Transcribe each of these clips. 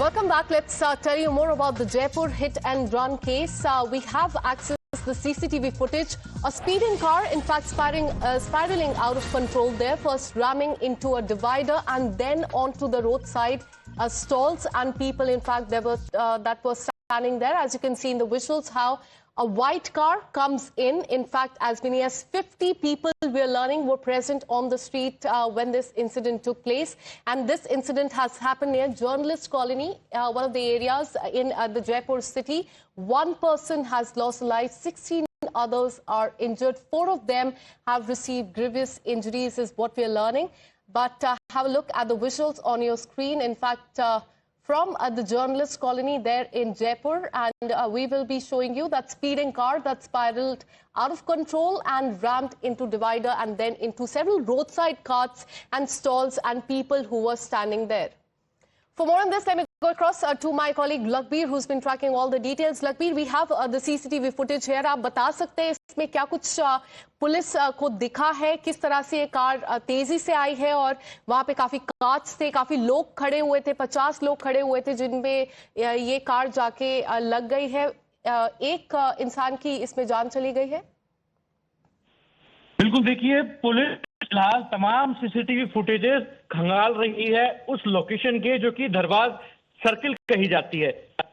Welcome back. Let's tell you more about the Jaipur hit and run case. We have access to the CCTV footage. A speeding car, in fact, spiraling out of control there, first ramming into a divider and then onto the roadside stalls and people, in fact, that were standing there. As you can see in the visuals, how a white car comes in. In fact, as many as 50 people, we're learning, were present on the street when this incident took place. And this incident has happened near Journalist Colony, one of the areas in the Jaipur city. One person has lost life, 16 others are injured. 4 of them have received grievous injuries, is what we're learning. But have a look at the visuals on your screen. In fact, from the Journalist Colony there in Jaipur, and we will be showing you that speeding car that spiraled out of control and rammed into divider and then into several roadside carts and stalls and people who were standing there. For more on this, let me go across to my colleague Lakbir, who's been tracking all the details. Lakbir, we have the CCTV footage here. आप बता सकते हैं इसमें क्या कुछ police को दिखा है, किस तरह से ये कार तेजी से आई है और वहां पे काफी कांच थे, काफी लोग खड़े हुए थे, 50 लोग खड़े हुए थे जिनमें ये कार जाके लग गई है। एक इंसान की इसमें जान चली गई है। बिल्कुल, देखिए, पुलिस फिलहाल तमाम सीसीटीवी फुटेजेस खंगाल रही है उस लोकेशन के जो कि धरवाज सर्किल कही जाती है।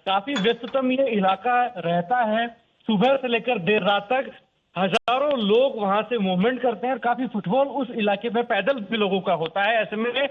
काफी व्यस्ततम ये इलाका रहता है। सुबह से लेकर देर रात तक हजारों लोग वहां से मूवमेंट करते हैं और काफी फुटबॉल उस इलाके में पैदल भी लोगों का होता है। ऐसे में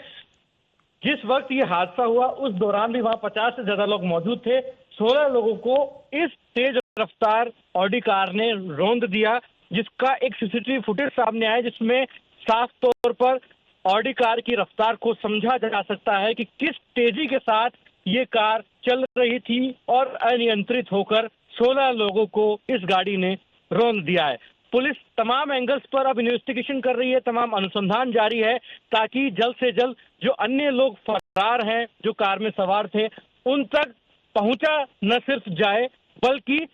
जिस वक्त ये हादसा हुआ उस दौरान भी वहां 50 से ज्यादा लोग मौजूद थे। 16 लोगों को इस तेज रफ्तार ऑडी कार ने रौंद दिया, जिसका एक सीसीटीवी फुटेज सामने आया जिसमें साफ तौर पर ऑडी कार की रफ्तार को समझा जा सकता है कि किस तेजी के साथ ये कार चल रही थी और अनियंत्रित होकर 16 लोगों को इस गाड़ी ने रौंद दिया है। पुलिस तमाम एंगल्स पर अब इन्वेस्टिगेशन कर रही है, तमाम अनुसंधान जारी है ताकि जल्द से जल्द जो अन्य लोग फरार हैं, जो कार में सवार थे, उन तक पहुंचा न सिर्फ जाए बल्कि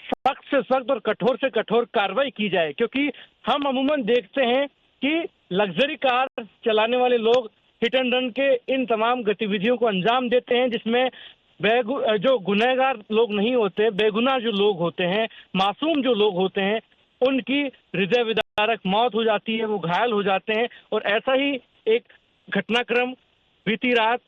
सख्त से सख्त और कठोर से कठोर कार्रवाई की जाए। क्योंकि हम अमूमन देखते हैं कि लग्जरी कार चलाने वाले लोग हिट एंड रन के इन तमाम गतिविधियों को अंजाम देते हैं जिसमें जो गुनहगार लोग नहीं होते, बेगुनाह जो लोग होते हैं, मासूम जो लोग होते हैं, उनकी हृदय विदारक मौत हो जाती है, वो घायल हो जाते हैं। और ऐसा ही एक घटनाक्रम बीती रात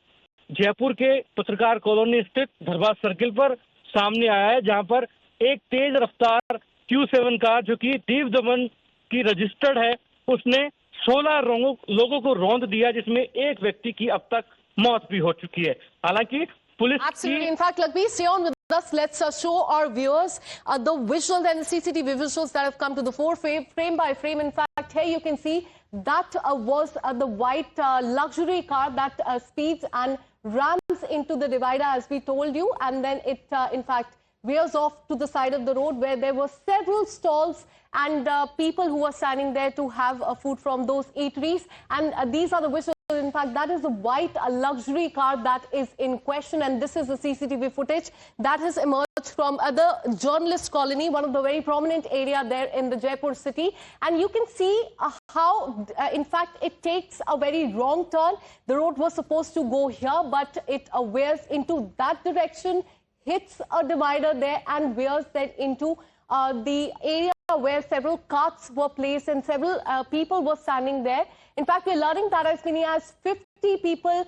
जयपुर के पत्रकार कॉलोनी स्थित धरवाज सर्किल पर सामने आया है, जहां पर एक तेज रफ्तार Q7 कार जो कि दीव दमन की रजिस्टर्ड है, उसने 16 लोगों को रौंद दिया, जिसमें एक व्यक्ति की अब तक मौत भी हो चुकी है। हालांकि police Absolutely. In fact, Lakbir, stay on with us. Let's show our viewers the visuals and the CCTV visuals that have come to the fore, frame by frame. In fact, here you can see that was the white luxury car that speeds and rams into the divider, as we told you, and then it, in fact, veers off to the side of the road where there were several stalls and people who were standing there to have food from those eateries. And these are the visuals. In fact, that is a white luxury car that is in question, and this is the CCTV footage that has emerged from the Journalist Colony, one of the very prominent area there in the Jaipur city. And you can see how, in fact, it takes a very wrong turn. The road was supposed to go here, but it veers into that direction, hits a divider there and veers then into the area where several carts were placed and several people were standing there. In fact, we're learning that as many as 50 people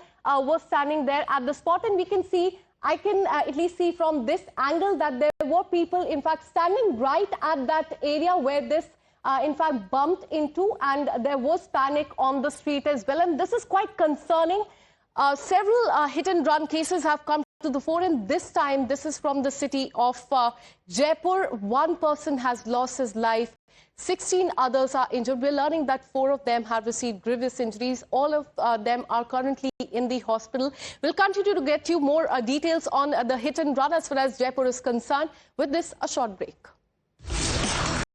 were standing there at the spot, and we can see, I can at least see from this angle that there were people, in fact, standing right at that area where this, in fact, bumped into, and there was panic on the street as well. And this is quite concerning. Several hit and run cases have come to the fore, and this time this is from the city of Jaipur. One person has lost his life, 16 others are injured. We're learning that 4 of them have received grievous injuries. All of them are currently in the hospital. We'll continue to get you more details on the hit and run as far as Jaipur is concerned. With this, a short break.